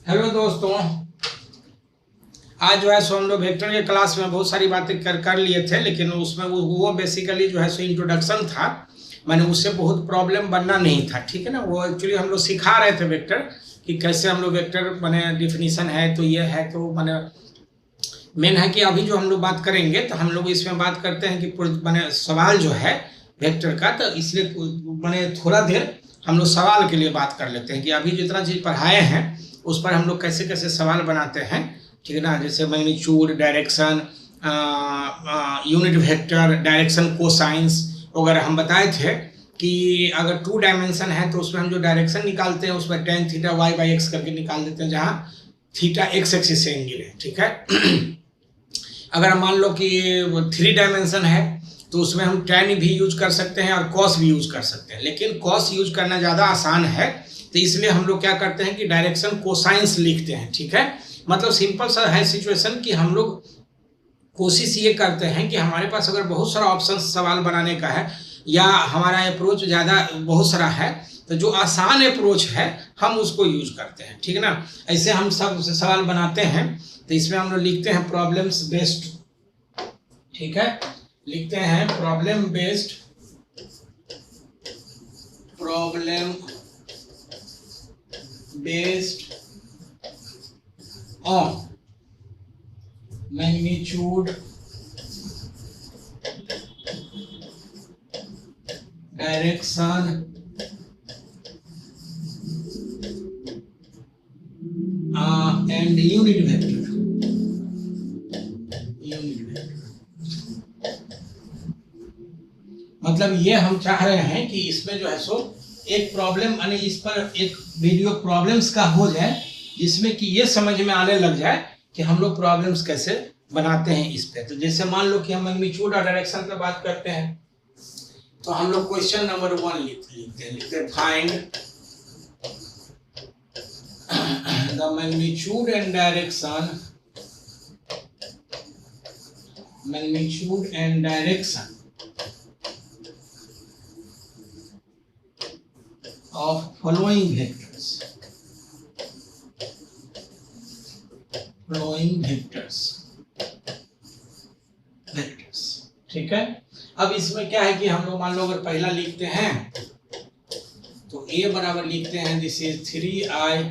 Hello दोस्तों, आज जो है सो हम लोग वेक्टर के क्लास में बहुत सारी बातें कर लिए थे, लेकिन उसमें वो बेसिकली जो है सो इंट्रोडक्शन था। मैंने उससे बहुत प्रॉब्लम बनना नहीं था, ठीक है ना। वो एक्चुअली हम लोग सिखा रहे थे वेक्टर कि कैसे हम लोग वेक्टर मैंने डिफिनीशन है तो ये है, तो मैंने मेन है कि अभी जो हम लोग बात करेंगे तो हम लोग इसमें बात करते हैं कि मैंने सवाल जो है वेक्टर का, तो इसलिए मैंने थोड़ा देर हम लोग सवाल के लिए बात कर लेते हैं कि अभी जितना चीज़ पढ़ाए हैं उस पर हम लोग कैसे कैसे सवाल बनाते हैं, ठीक है ना। जैसे magnitude, direction, unit vector, direction cosines वगैरह हम बताए थे कि अगर 2 डायमेंशन है तो उसमें हम जो डायरेक्शन निकालते हैं उसमें tan theta y by x करके निकाल देते हैं, जहाँ थीटा एक्स एक्सिस से एंगल है, ठीक है। अगर मान लो कि 3 डायमेंशन है तो उसमें हम tan भी यूज कर सकते हैं और cos भी यूज कर सकते हैं, लेकिन cos यूज करना ज़्यादा आसान है, तो इसलिए हम लोग क्या करते हैं कि डायरेक्शन कोसाइंस लिखते हैं, ठीक है। मतलब सिंपल सा है सिचुएशन कि हम लोग कोशिश ये करते हैं कि हमारे पास अगर बहुत सारा ऑप्शन सवाल बनाने का है या हमारा अप्रोच ज़्यादा बहुत सारा है तो जो आसान अप्रोच है हम उसको यूज करते हैं, ठीक है ना। ऐसे हम सब सवाल बनाते हैं, तो इसमें हम लोग लिखते हैं प्रॉब्लम्स बेस्ड, ठीक है। लिखते हैं problem based, problem based on magnitude, direction and unit vector, मतलब ये हम चाह रहे हैं कि इसमें जो है सो एक प्रॉब्लम यानी इस पर एक वीडियो प्रॉब्लम्स का हो जाए, जिसमें कि ये समझ में आने लग जाए कि हम लोग प्रॉब्लम्स कैसे बनाते हैं इस पे। तो जैसे मान लो कि हम मैग्नीट्यूड और डायरेक्शन पे बात करते हैं, तो हम लोग क्वेश्चन नंबर 1 लिखते हैं find the magnitude and direction, magnitude and direction of following vectors, ठीक है। अब इसमें क्या है कि हम लोग मान लो अगर पहला लिखते हैं तो a बराबर लिखते हैं this is 3i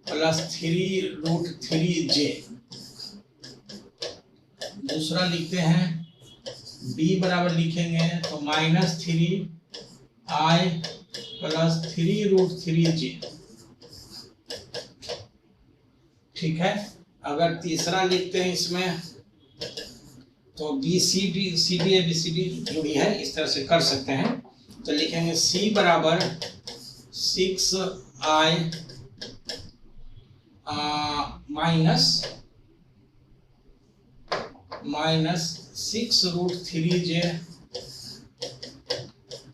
plus 3√3j। दूसरा लिखते हैं b बराबर लिखेंगे तो -3i प्लस 3√3j, ठीक है। अगर तीसरा लिखते हैं इसमें तो BCD ABCD जो भी है इस तरह से कर सकते हैं, तो लिखेंगे c बराबर 6i माइनस 6√3j।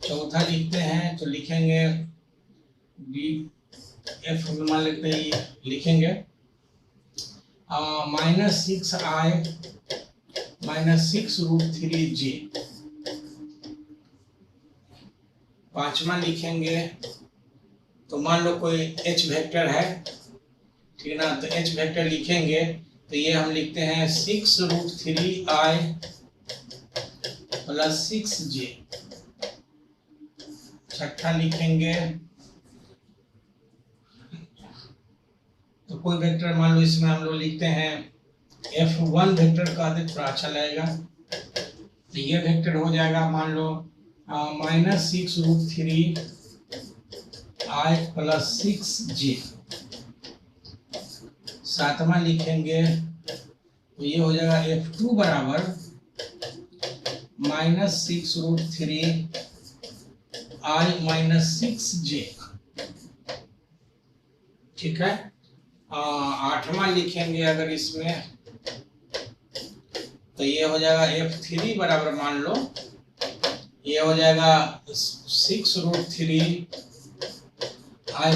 चौथा लिखते हैं तो लिखेंगे f मान लेते हैं, लिखेंगे -6i माइनस 6√3j। पांचवा लिखेंगे तो मान लो कोई h वेक्टर है, ठीक है ना, तो h वेक्टर लिखेंगे तो ये हम लिखते हैं 6√3i प्लस 6j। छठा लिखेंगे तो कोई वेक्टर मान लो इसमें हम लोग लिखते हैं f1 वेक्टर का, थोड़ा अच्छा लगेगा, तो ये वेक्टर हो जाएगा मान लो -6√3i प्लस 6j। सातवां लिखेंगे तो ये हो जाएगा f2 बराबर -6√3i माइनस 6j, ठीक है। आठवां लिखेंगे अगर इसमें तो ये हो जाएगा f3 बराबर मान लो ये हो जाएगा 6√3i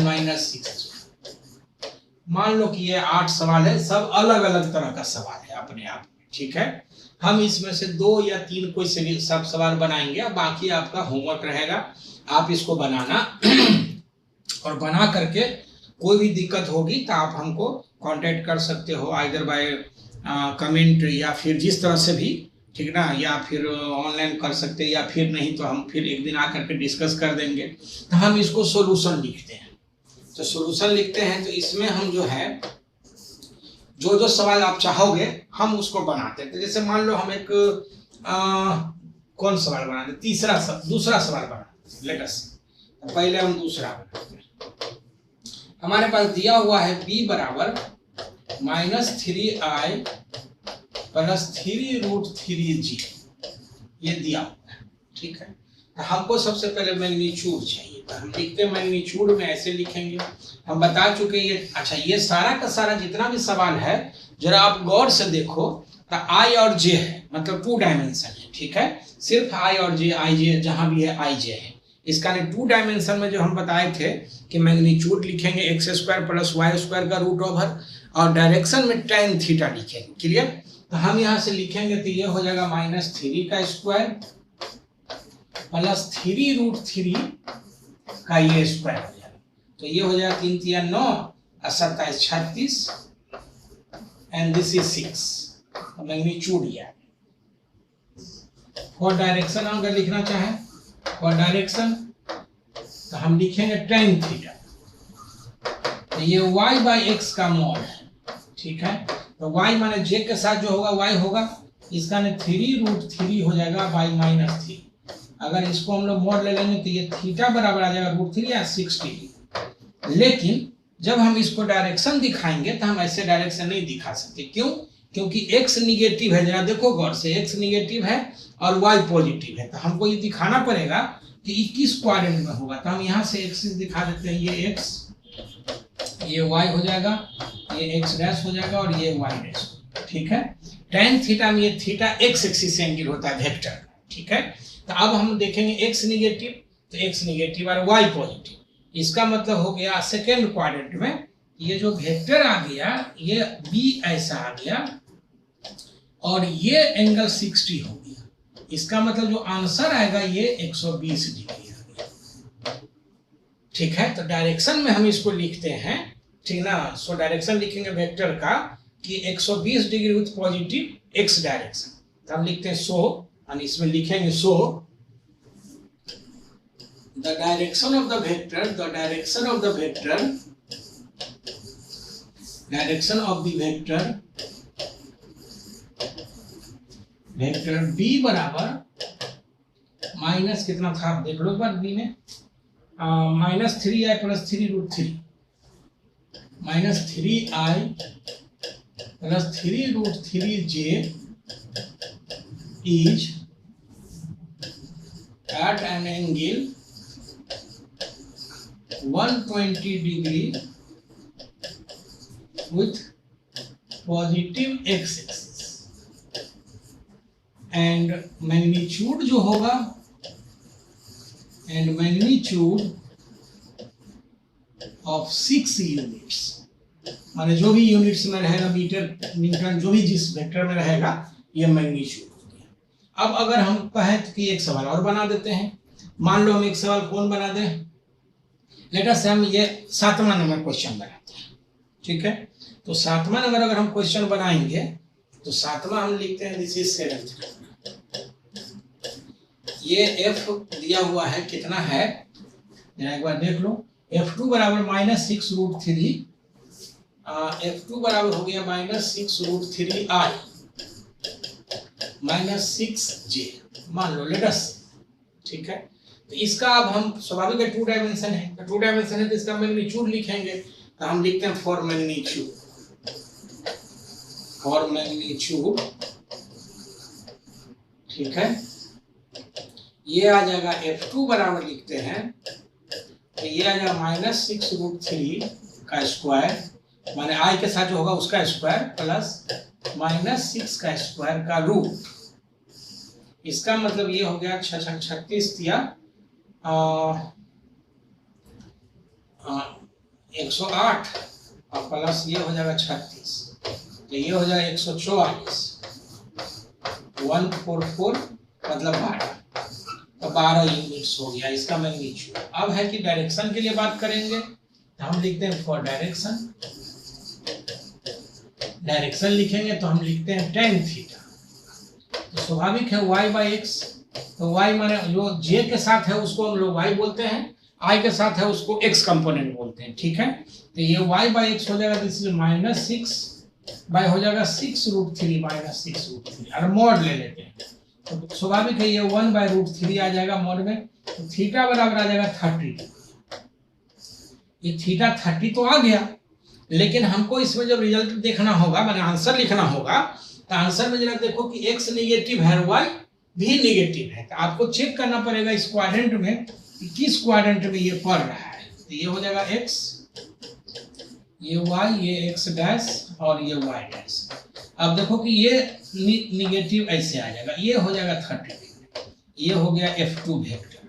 माइनस 6j। मान लो कि ये 8 सवाल है, सब अलग अलग तरह का सवाल है अपने आप में, ठीक है। हम इसमें से 2 या 3 कोई से सब सवाल बनाएंगे, बाकी आपका होमवर्क रहेगा, आप इसको बनाना और बना करके कोई भी दिक्कत होगी तो आप हमको कांटेक्ट कर सकते हो, आइदर बाय कमेंट या फिर जिस तरह से भी, ठीक ना, या फिर ऑनलाइन कर सकते हैं, या फिर नहीं तो हम फिर एक दिन आकर के डिस्कस कर देंगे। तो हम इसको सॉल्यूशन लिखते हैं। तो सॉल्यूशन लिखते हैं तो इसमें हम जो है जो जो सवाल आप चाहोगे हम उसको बनाते हैं। तो जैसे मान लो हम एक कौन सवाल बनाते, दूसरा सवाल बनाते, लेट अस। पहले हम दूसरा बनाते हैं। हमारे पास दिया हुआ है b बराबर -3i प्लस 3√3g, ये दिया हुआ है, ठीक है। तो हमको सबसे पहले मैग्नीट्यूड चाहिए, तो हम लिखते हैं मैग्नीट्यूड में ऐसे लिखेंगे। हम बता चुके ये, अच्छा ये सारा का सारा जितना भी सवाल है जरा आप गौर से देखो, तो i और j है, मतलब 2 डायमेंशन है, ठीक है। सिर्फ i और j, i j जहां भी है i j है। इसका 2 डायमेंशन में जो हम बताए थे कि मैग्नीट्यूड लिखेंगे x² प्लस y² का रूट ओवर, और डायरेक्शन में tan थीटा लिखेंगे, क्लियर। तो हम यहाँ से लिखेंगे तो ये हो जाएगा -3 का स्क्वायर प्लस 3√3 का ये स्क्वायर हो जाएगा। तो ये हो जाएगा 3 3 9 और 27 36 एंड दिस इज 6। मैग्नीट्यूड ये है। फॉर डायरेक्शन अगर लिखना चाहे फॉर डायरेक्शन तो हम लिखेंगे tan थीटा। तो ये y/x का मॉड है, ठीक है। तो y माने j के साथ जो होगा y होगा, इसका 3√3 हो जाएगा y-3। अगर इसको हम लोग मॉड ले लेंगे तो ये थीटा बराबर आ जाएगा √3 या 60। लेकिन जब हम इसको डायरेक्शन दिखाएंगे तो हम ऐसे डायरेक्शन नहीं दिखा सकते। क्यों? क्योंकि x निगेटिव है, जरा देखो गौर से, x निगेटिव है और y पॉजिटिव है। तो हमको ये दिखाना पड़ेगा कि ये किस क्वाड्रेंट में होगा। तो हम यहाँ से एक्सिस दिखा देते हैं, ये x, ये y हो जाएगा, ये x डैश हो जाएगा और ये y डैश, ठीक है। tan थीटा में ये थीटा x एक्सिस से एंगल होता है वेक्टर, ठीक है। तो अब हम देखेंगे x निगेटिव, तो x निगेटिव और y पॉजिटिव, इसका मतलब हो गया सेकेंड क्वाड्रेंट में ये जो वेक्टर आ गया ये b ऐसा आ गया और ये एंगल 60 हो गया। इसका मतलब जो आंसर आएगा ये 120 डिग्री आ गया, ठीक है। तो डायरेक्शन में हम इसको लिखते हैं, ठीक ना। सो डायरेक्शन लिखेंगे वेक्टर का कि 120 degree with positive x direction. तो हम लिखते हैं सो, और इसमें लिखेंगे so the direction of the vector, the direction of the vector, direction of the vector, vector b बराबर माइनस कितना था आप देख लो एक बार, b में -3i plus 3√3, -3i plus 3√3j is at an angle 120 degree with positive x axis, and magnitude जो होगा, and magnitude of 6 units, माने जो भी यूनिट्स में रहेगा, मीटर न्यूटन जो भी जिस वेक्टर में रहेगा ये मैग्नीट्यूड हो गया। अब अगर हम कहें कि एक सवाल और बना देते हैं, मान लो हम एक सवाल कौन बना दें, लेट अस से हम ये 7वां नंबर क्वेश्चन बनाते हैं, ठीक है। तो 7वां नंबर अगर हम क्वेश्चन बनाएंगे तो 7वां हम लिखते हैं दिस इज 7th। ये f दिया हुआ है, कितना है एक बार देख लो, f2 बराबर -6√3, f2 बराबर हो गया -6√3i -6j, मान लो लेट अस, ठीक है। तो इसका अब हम स्वाभाविक है 2 डायमेंशन है, तो 2 डायमेंशन है तो इसका मैग्नीट्यूड लिखेंगे। तो हम लिखते हैं फॉर मैग्नीट्यूड, फॉर मैग्नीट्यूड, ठीक है। ये आ जाएगा f2 बराबर लिखते हैं तो ये आ जाएगा -6√3 का स्क्वायर, माने i के साथ जो होगा उसका स्क्वायर प्लस -6 का स्क्वायर का रूट। इसका मतलब ये हो गया 36 या 108 और प्लस ये हो जाएगा 36, तो ये हो जाएगा 144, 144 मतलब 12, तो 12 यूनिट्स हो गया इसका मैग्नीट्यूड। अब है कि डायरेक्शन के लिए बात करेंगे, हम लिखते हैं फॉर डायरेक्शन, डायरेक्शन लिखेंगे तो हम लिखते हैं tan थीटा। तो स्वाभाविक है y/x, तो y माने जो j के साथ है उसको हम लोग y बोलते हैं, i के साथ है उसको x कंपोनेंट बोलते हैं, ठीक है। तो ये y/x हो जाएगा, दिस इज -6 बाय हो जाएगा 6√3 -6√3, और मॉड ले लेते हैं तो स्वाभाविक है ये 1/√3 आ जाएगा मॉड में। तो थीटा बराबर आ जाएगा 30। ये थीटा 30 तो आ गया, लेकिन हमको इसमें जब रिजल्ट देखना होगा, माने आंसर लिखना होगा, तो आंसर में जरा देखो कि x नेगेटिव है और y भी नेगेटिव है। तो आपको चेक करना पड़ेगा इस क्वाड्रेंट में कि किस क्वाड्रेंट में ये पड़ रहा है। तो ये हो जाएगा x, ये y, ये x डैश और ये y डैश। अब देखो कि ये निगेटिव ऐसे आ जाएगा, ये हो जाएगा 30, ये हो गया F2 वेक्टर,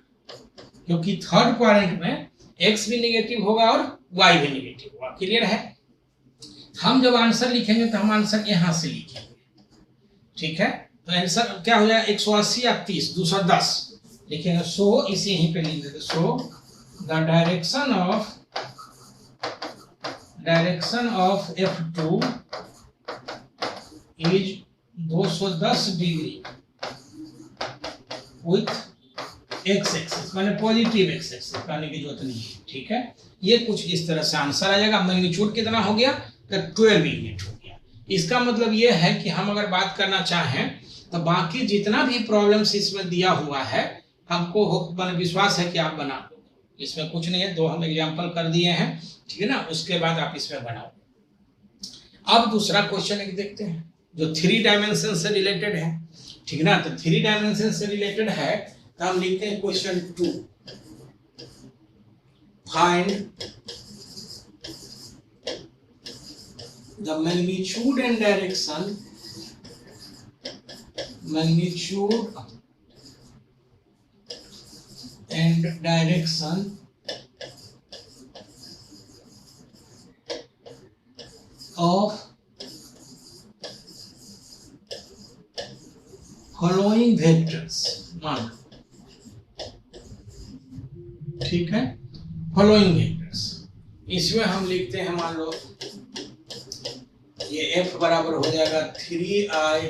क्योंकि थर्ड क्वाड्रेंट में x भी नेगेटिव होगा और y भी नेगेटिव होगा। क्लियर है। हम जब आंसर लिखेंगे तो हम आंसर यहाँ से लिखेंगे, ठीक है। तो आंसर क्या हो जाएगा 180 या 30, 210 लिखेंगे। सो इसे यहीं पे लिख देते, so the direction of F2 is 210 degree with x axis, माने पॉजिटिव x एक्सिस कहने की जरूरत नहीं है, ठीक है। ये कुछ इस तरह से आंसर आ जाएगा। मैग्नीट्यूड कितना हो गया, तो 12 यूनिट हो गया। इसका मतलब ये है कि हम अगर बात करना चाहें तो बाकी जितना भी प्रॉब्लम्स इसमें दिया हुआ है, हमको मैंने विश्वास है कि आप बना दोगे। इसमें कुछ नहीं है, 2 हम एग्जाम्पल कर दिए हैं, ठीक है ना। उसके बाद आप इसमें बनाओ। अब दूसरा क्वेश्चन एक देखते हैं जो 3 डायमेंशन से रिलेटेड है, ठीक है ना। तो 3 डायमेंशन से रिलेटेड है तो हम लिखते हैं question 2, find the magnitude and direction, magnitude and direction of following vectors, मान, ठीक है। following vectors इसमें हम लिखते हैं, मान लो ये f बराबर हो जाएगा 3i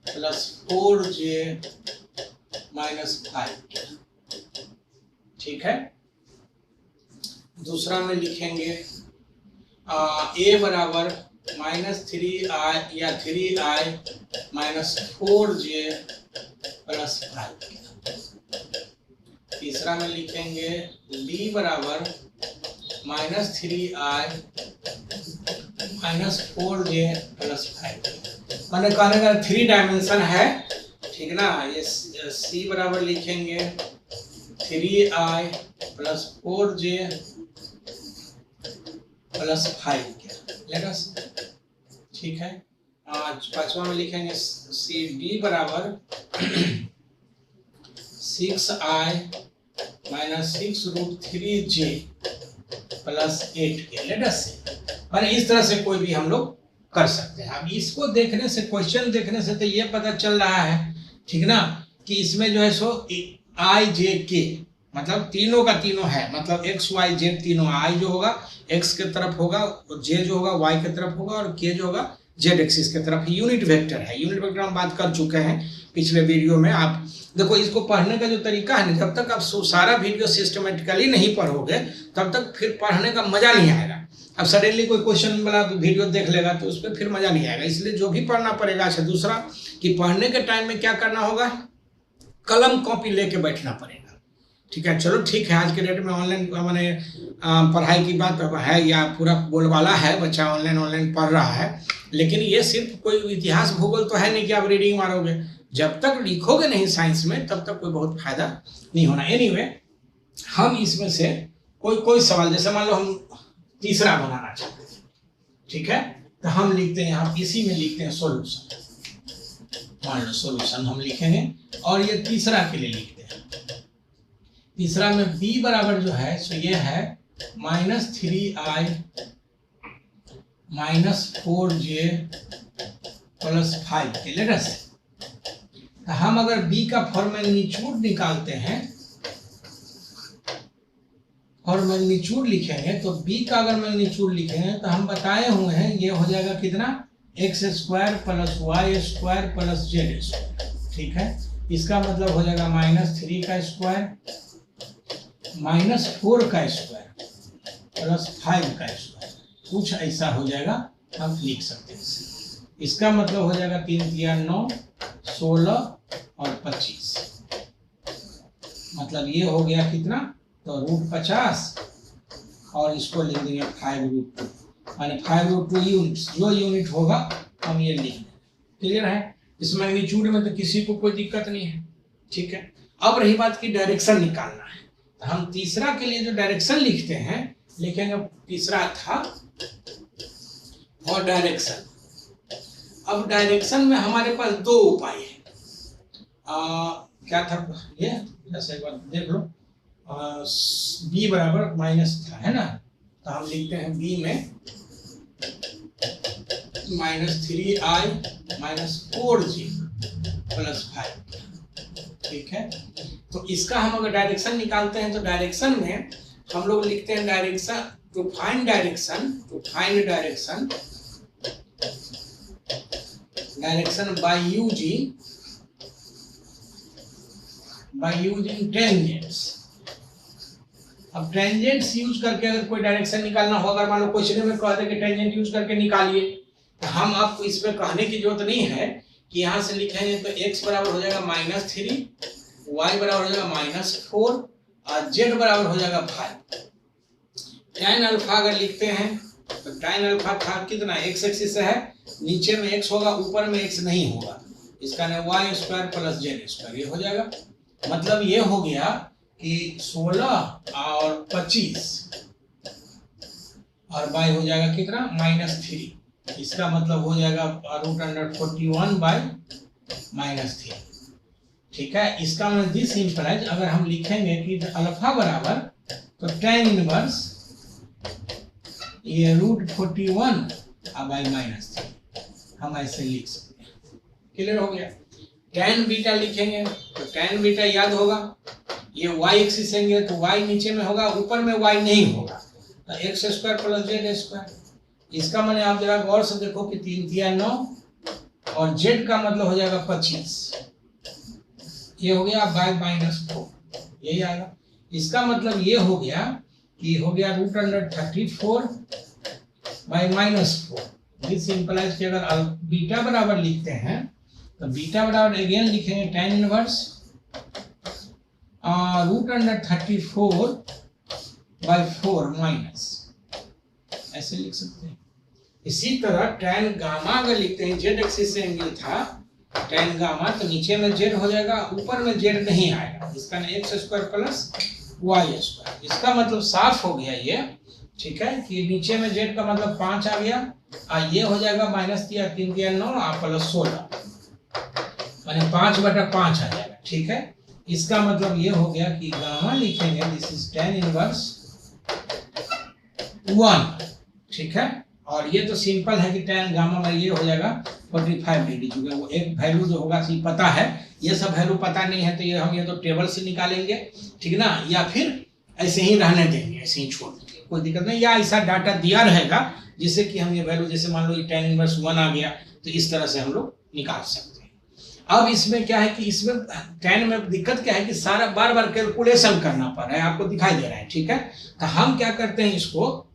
+ 4j - 5, ठीक है। दूसरा में लिखेंगे a बराबर -3i या 3i - 4j + 5। तीसरा में लिखेंगे b बराबर -3i - 4j + 5। मैंने कहने का 3 डायमेंशन है, ठीक ना। ये c बराबर लिखेंगे 3i + 4j + 5 लेट अस, ठीक है। पांचवा में लिखेंगे d बराबर 6i - 6√3j + 8 लेट अस। मैंने इस तरह से कोई भी हम लोग कर सकते हैं। अब इसको देखने से, क्वेश्चन देखने से तो ये पता चल रहा है, ठीक ना, कि इसमें जो है सो i j k मतलब तीनों का तीनों है, मतलब x y z तीनों, i जो होगा x के तरफ होगा, j जो होगा y के तरफ होगा, और k जो होगा z एक्सिस के तरफ। यूनिट वेक्टर है, यूनिट वेक्टर हम बात कर चुके हैं पिछले वीडियो में। आप देखो इसको पढ़ने का जो तरीका है ना, जब तक आप सारा वीडियो सिस्टमेटिकली नहीं पढ़ोगे तब तक फिर पढ़ने का मजा नहीं आएगा। अब सडनली कोई क्वेश्चन वाला वीडियो देख लेगा तो उस पर फिर मजा नहीं आएगा। इसलिए जो भी पढ़ना पड़ेगा। अच्छा, दूसरा कि पढ़ने के टाइम में क्या करना होगा, कलम कॉपी लेके बैठना पड़ेगा, ठीक है। चलो ठीक है, आज के डेट में ऑनलाइन मैंने पढ़ाई की बात है या पूरा बोलबाला है, बच्चा ऑनलाइन पढ़ रहा है, लेकिन ये सिर्फ कोई इतिहास भूगोल तो है नहीं कि आप रीडिंग मारोगे। जब तक लिखोगे नहीं साइंस में तब तक कोई बहुत फायदा नहीं होना। एनीवे, हम इसमें से कोई सवाल, जैसे मान लो हम तीसरा बनाना चाहते हैं, ठीक है, तो हम लिखते हैं यहाँ, इसी में लिखते हैं सॉल्यूशन। मान लो सॉल्यूशन हम लिखेंगे और ये तीसरा के लिए लिखते हैं। तीसरा में b बराबर जो है सो ये है -3i - 4j + 5 के लेटर से। तो हम अगर b का फॉर मैग्नीट्यूड निकालते हैं, और मैग्नीट्यूड लिखेंगे तो b का अगर मैग्नीट्यूड लिखेंगे तो हम बताए हुए हैं ये हो जाएगा कितना, x square plus Y square plus Z square, ठीक है। इसका मतलब हो जाएगा -3 का स्क्वायर -4 का स्क्वायर प्लस 5 का स्क्वायर, कुछ ऐसा हो जाएगा, हम लिख सकते हैं। इसका मतलब हो जाएगा 3 3 9 16 और 25, मतलब ये हो गया कितना, तो √50 और इसको लिख देंगे 5√2, यानी 5√2 यूनिट्स, जो यूनिट होगा हम ये लिख देंगे। क्लियर है? इस मैग्नीट्यूड में तो किसी को कोई दिक्कत नहीं है, ठीक है। अब रही बात की डायरेक्शन निकालना है, तो हम तीसरा के लिए जो डायरेक्शन लिखते हैं, लिखेंगे तीसरा था और डायरेक्शन। अब डायरेक्शन में हमारे पास दो उपाय है। क्या था ये, जैसे एक बार देख लो, b बराबर माइनस था, है ना, तो हम लिखते हैं b में -3i -4j प्लस 5, ठीक है। तो इसका हम अगर डायरेक्शन निकालते हैं तो डायरेक्शन में हम लोग लिखते हैं direction, to find direction by using tangents. अब टेंजेंट्स यूज करके अगर कोई डायरेक्शन निकालना हो, अगर मान लो क्वेश्चन में कहते हैं कि टेंजेंट यूज करके निकालिए, तो हम आपको इसमें कहने की जरूरत नहीं है कि यहाँ से लिखेंगे तो x बराबर हो जाएगा -3, y बराबर हो जाएगा -4 और z बराबर हो जाएगा 5। tan अल्फा अगर लिखते हैं तो tan अल्फा था कितना, x एक्सिस से है, नीचे में x होगा, ऊपर में x नहीं होगा, इसका नाम y square plus z square, ये हो जाएगा। मतलब ये हो गया कि 16 और 25 और y हो जाएगा कितना, -3, इसका मतलब हो जाएगा √41/-3, ठीक है। इसका मतलब दिस इंप्लाइज, अगर हम लिखेंगे कि अल्फा बराबर तो tan इनवर्स ये √41/-3, हम ऐसे लिख सकते हैं। क्लियर हो गया? tan बीटा लिखेंगे तो tan बीटा याद होगा, ये y एक्सिस होंगे तो y नीचे में होगा, ऊपर में y नहीं होगा, तो x square plus z square. इसका माने आप जरा गौर से देखो कि 3 3 9 और z का मतलब हो जाएगा 25, ये हो गया -4, यही आएगा। इसका मतलब ये हो गया कि हो गया √34/-4। दिस इंप्लाइज कि अगर बीटा बराबर लिखते हैं तो बीटा बराबर अगेन लिखेंगे tan इनवर्स √34/4 माइनस, ऐसे लिख सकते हैं। इसी तरह tan गामा अगर लिखते हैं, z एक्सिस से एंगल था tan गामा, तो नीचे में z हो जाएगा, ऊपर में z नहीं आएगा, इसका x square plus y square. इसका मतलब साफ हो गया ये, ठीक है, कि नीचे में z का मतलब 5 आ गया, ये हो जाएगा -3 3 9 प्लस 16, माने 5/5 आ जाएगा, ठीक है। इसका मतलब ये हो गया कि गामा लिखेंगे दिस इज tan इनवर्स 1, ठीक है। और ये तो सिंपल है कि tan गामा में ये हो जाएगा 45 डिग्री, क्योंकि वो एक वैल्यू जो होगा सी पता है, ये सब वैल्यू पता नहीं है तो ये हम ये तो टेबल से निकालेंगे, ठीक ना, या फिर ऐसे ही रहने देंगे, ऐसे ही छोड़ देंगे, कोई दिक्कत नहीं, या ऐसा डाटा दिया रहेगा जिससे कि हम ये वैल्यू, जैसे मान लो tan इनवर्स 1 आ गया, तो इस तरह से हम लोग निकाल सकते हैं। अब इसमें क्या है कि इसमें tan में दिक्कत क्या है कि सारा बार बार कैलकुलेशन करना पड़ रहा है, आपको दिखाई दे रहा है, ठीक है। तो हम क्या करते हैं इसको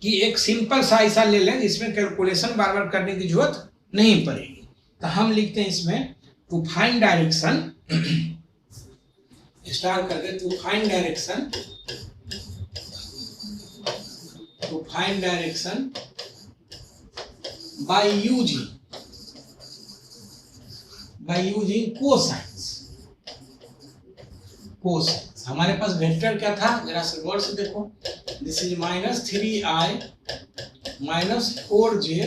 कि एक सिंपल सा ऐसा ले लें जिसमें कैलकुलेशन बार बार करने की जरूरत नहीं पड़ेगी। तो हम लिखते हैं इसमें टू फाइंड डायरेक्शन, स्टार्ट करके to find direction by using cosines. हमारे पास वेक्टर क्या था, जरा से गौर से देखो, this is -3i -4j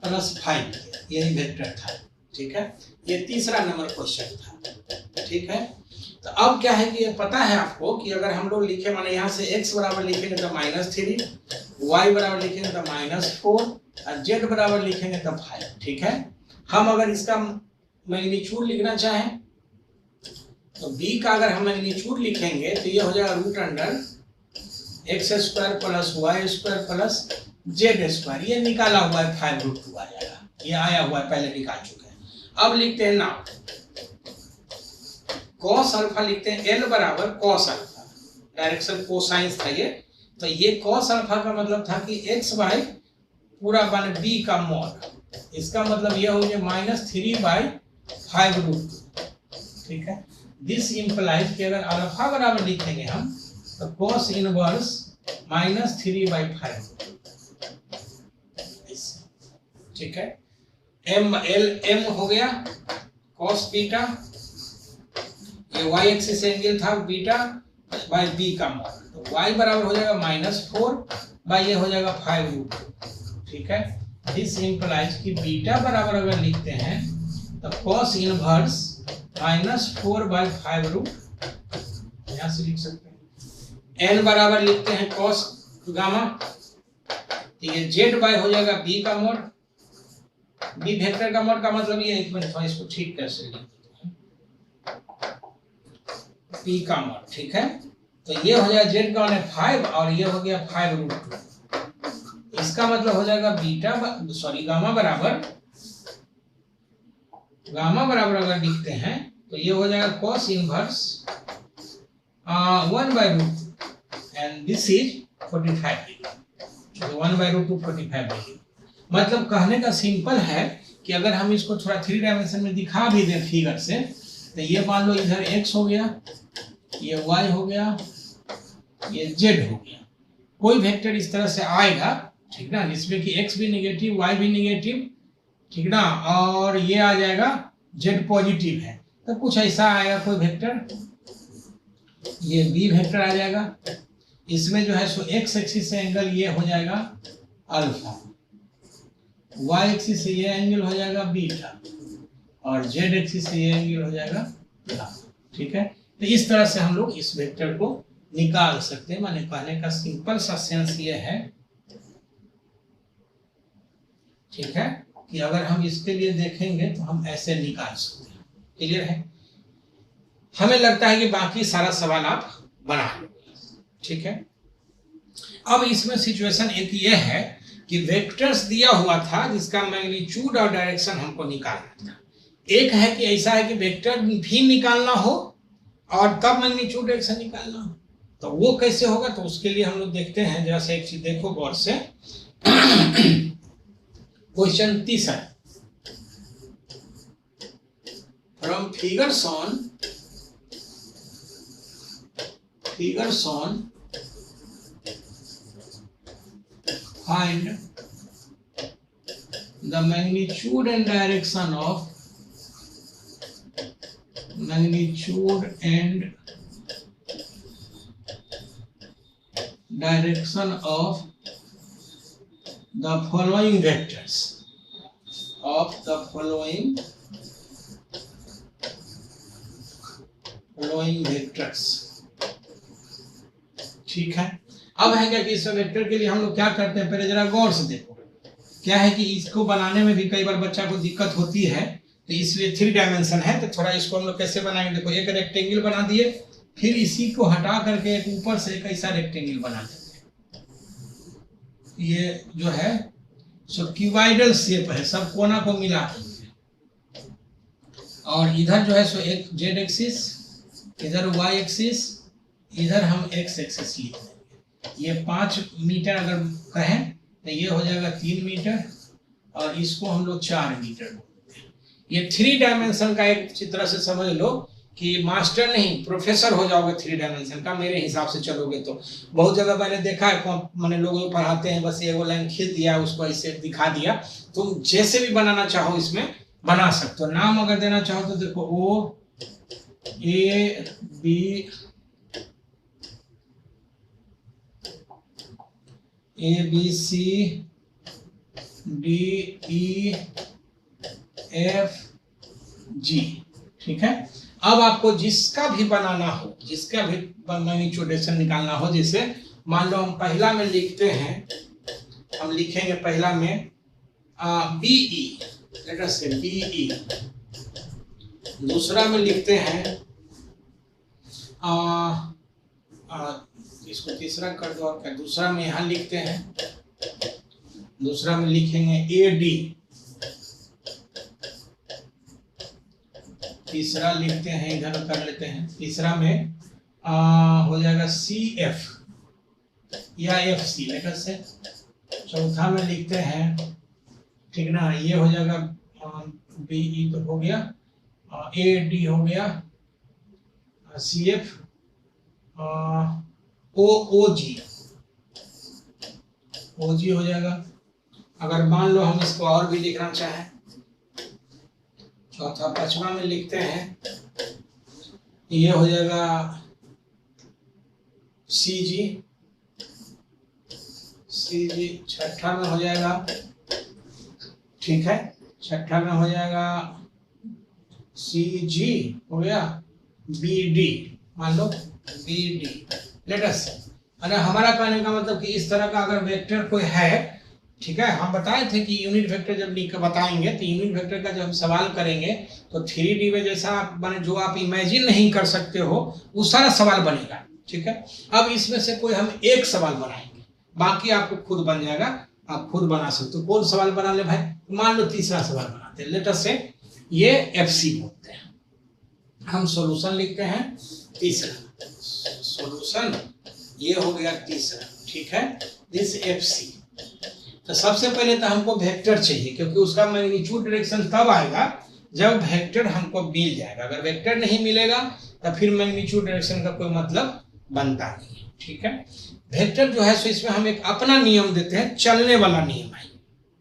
plus 5, यही वेक्टर था, ठीक है। ये तीसरा नंबर क्वेश्चन था, ठीक है। तो अब क्या है कि ये पता है आपको कि अगर हम लोग लिखे, माने यहाँ से x बराबर लिखेंगे तो -3, y बराबर लिखेंगे तो -4 और z बराबर लिखेंगे तो 5, ठीक है। हम अगर इसका मैग्नीट्यूड लिखना चाहें तो b का अगर हम मैग्नीट्यूड लिखेंगे तो ये हो जाएगा root under X square plus Y square plus Z square. ये निकाला हुआ है 5√2 आ जाएगा, ये आया हुआ है, पहले निकाल चुके हैं। अब लिखते हैं नाउ कॉस अल्फा, लिखते हैं एल बराबर कॉस अल्फा, डायरेक्शन कोसाइंस था ये। तो ये कॉस अल्फा का मतलब था कि एक्स बाई पूरा बन बी का मॉड, इसका मतलब ये हो गया -3/5√2, ठीक है। दिस इंप्लाइज कि अगर अल्फा बराबर लिखेंगे हम तो कॉस इनवर्स -3/5, ठीक है। एम हो गया कॉस बीटा, ये वाई एक्सिस एंगल था बीटा बाय बी का मॉड, तो वाई बराबर हो जाएगा -4 बाय ये हो जाएगा 5√2, ठीक है। दिस इंप्लाइज कि बीटा बराबर अगर लिखते हैं तो कॉस इनवर्स -4/5√2 यहां से लिख सकते हैं। एन बराबर लिखते हैं कॉस गामा, तो ये जेड बाय हो जाएगा बी का मॉड, बी वेक्टर का मॉड का मतलब ये एक मिनट इसको ठीक कैसे लिख देते हैं, पी का मॉड, ठीक है। तो ये हो जाएगा जेड का मान 5 और ये हो गया 5√2, इसका मतलब हो जाएगा गामा बराबर अगर लिखते हैं तो ये हो जाएगा cos inverse 1/√2 and this is 45 degree, तो 1/√2 45 डिग्री। मतलब कहने का सिंपल है कि अगर हम इसको थोड़ा 3 डायमेंशन में दिखा भी दें फिगर से, तो ये मान लो इधर x हो गया, ये y हो गया, ये z हो गया, कोई वेक्टर इस तरह से आएगा, ठीक ना, जिसमें कि x भी नेगेटिव y भी नेगेटिव, ठीक ना, और ये आ जाएगा z पॉजिटिव है, तो कुछ ऐसा आएगा कोई वेक्टर, ये b वेक्टर आ जाएगा, इसमें जो है सो x एक्सिस से एंगल ये हो जाएगा अल्फा, y एक्सिस से ये एंगल हो जाएगा बीटा और z एक्सिस से ये एंगल हो जाएगा गामा, ठीक है। तो इस तरह से हम लोग इस वेक्टर को निकाल सकते हैं। माने कहने का सिंपल सा सेंस ये है, ठीक है, कि अगर हम इसके लिए देखेंगे तो हम ऐसे निकाल सकते हैं। क्लियर है? हमें लगता है कि बाकी सारा सवाल आप बना लोगे, ठीक है। अब इसमें सिचुएशन एक ये है कि वेक्टर्स दिया हुआ था जिसका मैग्नीट्यूड और डायरेक्शन हमको निकालना था। एक है कि ऐसा है कि वेक्टर भी निकालना हो और तब मैग्नीट्यूड डायरेक्शन निकालना हो, तो वो कैसे होगा, तो उसके लिए हम लोग देखते हैं। जरा से एक चीज देखो गौर से, क्वेश्चन 30 है, from figures on find the magnitude and direction of the following vectors ठीक है। अब है क्या कि इस वेक्टर के लिए हम लोग क्या करते हैं, पहले जरा गौर से देखो। क्या है कि इसको बनाने में भी कई बार बच्चा को दिक्कत होती है, तो इसलिए 3 डायमेंशन है, तो थोड़ा इसको हम लोग कैसे बनाएंगे। देखो एक रेक्टेंगल बना दिए, फिर इसी को हटा करके एक ऊपर से एक ऐसा रेक्टेंगल बना देते हैं। ये जो है सो क्यूबाइडल शेप है, सब कोना को मिला के, और इधर जो है सो एक जेड एक्सिस, इधर वाई एक्सिस, इधर हम एक्स एक्सिस लिख देंगे। ये 5 मीटर अगर कहें तो ये हो जाएगा 3 मीटर और इसको हम लोग 4 मीटर बोलते हैं। ये 3 डायमेंशन का एक चित्र से समझ लो कि मास्टर नहीं प्रोफेसर हो जाओगे 3 डायमेंशन का, मेरे हिसाब से चलोगे तो। बहुत जगह मैंने देखा है, मैंने लोग पढ़ाते हैं बस एगो लाइन खींच दिया, उसको ऐसे दिखा दिया। तुम जैसे भी बनाना चाहो इसमें बना सकते हो। नाम अगर देना चाहो तो देखो O A B C D E F G, ठीक है। अब आपको जिसका भी बनाना हो, जिसका भी मैग्नीट्यूड निकालना हो, जैसे मान लो हम पहला में लिखते हैं, हम लिखेंगे पहला में BE, लेट अस से BE। दूसरा में लिखते हैं इसको तीसरा कर दो और क्या, दूसरा में यहाँ लिखते हैं, दूसरा में लिखेंगे AD, तीसरा लिखते हैं, इधर कर लेते हैं, तीसरा में हो जाएगा CF या FC लेकर से, चौथा में लिखते हैं, ठीक ना, ये हो जाएगा BE तो हो गया, AD हो गया, CF, OG हो जाएगा। अगर मान लो हम इसको और भी लिखना चाहें, चौथा पांचवा में लिखते हैं, ये हो जाएगा CG, छठा में हो जाएगा, ठीक है, छठा में हो जाएगा CG हो गया, BD मान लो BD लेटस। अरे हमारा कहने का मतलब कि इस तरह का अगर वेक्टर कोई है, ठीक है, हम बताए थे कि यूनिट वेक्टर जब लिख कर बताएंगे तो यूनिट वेक्टर का जब हम सवाल करेंगे तो 3D में जैसा माने जो आप इमेजिन नहीं कर सकते हो वो सारा सवाल बनेगा, ठीक है। अब इसमें से कोई हम एक सवाल बनाएंगे, बाकी आपको खुद बन जाएगा, आप खुद बना सकते हो। कौन सवाल बना ले भाई, मान लो तीसरा सवाल बनाते हैं, लेट अस से ये FC बोलते हैं, हम सॉल्यूशन लिखते हैं तीसरा, सॉल्यूशन ये हो गया तीसरा, ठीक है, दिस FC। तो सबसे पहले तो हमको वेक्टर चाहिए, क्योंकि उसका मैग्नीट्यूड डायरेक्शन तब आएगा जब वेक्टर हमको मिल जाएगा। अगर वेक्टर नहीं मिलेगा तो फिर मैग्नीट्यूड डायरेक्शन का कोई मतलब बनता नहीं है, ठीक है। वेक्टर जो है सो इसमें हम एक अपना नियम देते हैं, चलने वाला नियम है,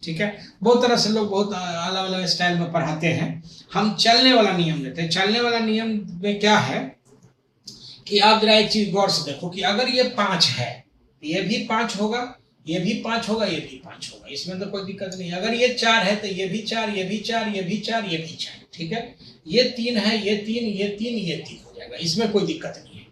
ठीक है। बहुत तरह से लोग बहुत अलग अलग स्टाइल में पढ़ाते हैं, हम चलने वाला नियम देते हैं। चलने वाला नियम में क्या है कि आप जरा एक चीज गौर से देखो कि अगर ये 5 है, ये भी 5 होगा, ये भी 5 होगा, ये भी 5 होगा, इसमें तो कोई दिक्कत नहीं। अगर ये 4 है तो ये भी 4, ये भी 4, ये भी 4, ये भी 4, ठीक है। ये 3 है, ये 3, ये 3, ये 3 हो जाएगा, इसमें कोई दिक्कत नहीं है।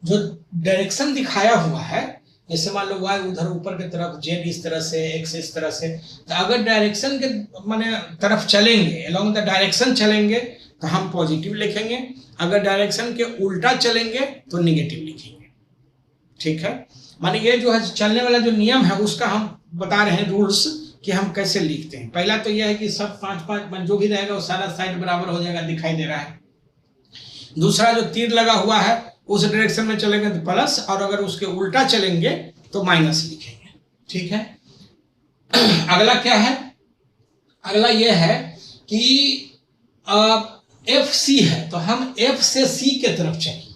जो डायरेक्शन दिखाया हुआ है, जैसे मान लो y उधर ऊपर की तरफ, z इस तरह से, x इस तरह से, तो अगर डायरेक्शन के माने तरफ चलेंगे, अलोंग द डायरेक्शन चलेंगे तो हम पॉजिटिव लिखेंगे, अगर डायरेक्शन के उल्टा चलेंगे तो निगेटिव लिखेंगे, ठीक है। माने ये जो है चलने वाला जो नियम है उसका हम बता रहे हैं रूल्स कि हम कैसे लिखते हैं। पहला तो यह है कि सब 5-5 जो भी रहेगा वो सारा साइड बराबर हो जाएगा, दिखाई दे रहा है। दूसरा जो तीर लगा हुआ है उस डायरेक्शन में चलेंगे तो प्लस, और अगर उसके उल्टा चलेंगे तो माइनस लिखेंगे, ठीक है। अगला क्या है, अगला यह है कि FC है तो हम F से C के तरफ चलेंगे।